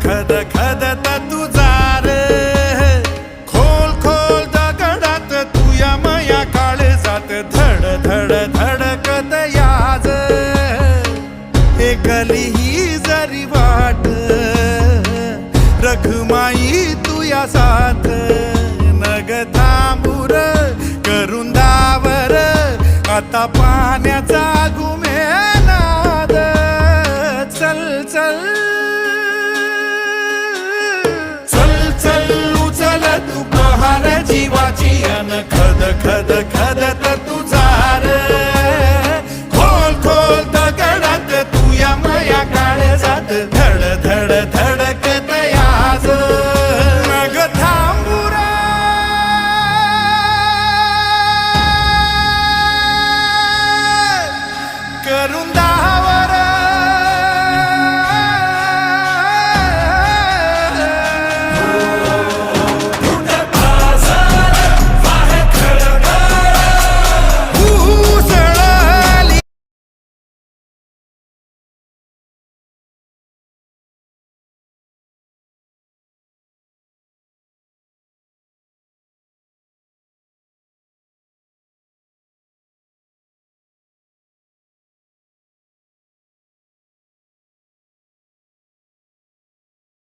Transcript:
खद खदत तुझा रे खोल खोल दगडात तुया मया काळजात धड धड धडकत याज एकली ही जरी वाट रखमाई तुया साथ नग थांबूर करून दावर आता पाण्याचा घुमेनाद चल चल चल चल उचल तू पहार जीवाची अन खद खद खदत तुझा रे खोल खोल दगडात तुया मया काळजात धड धड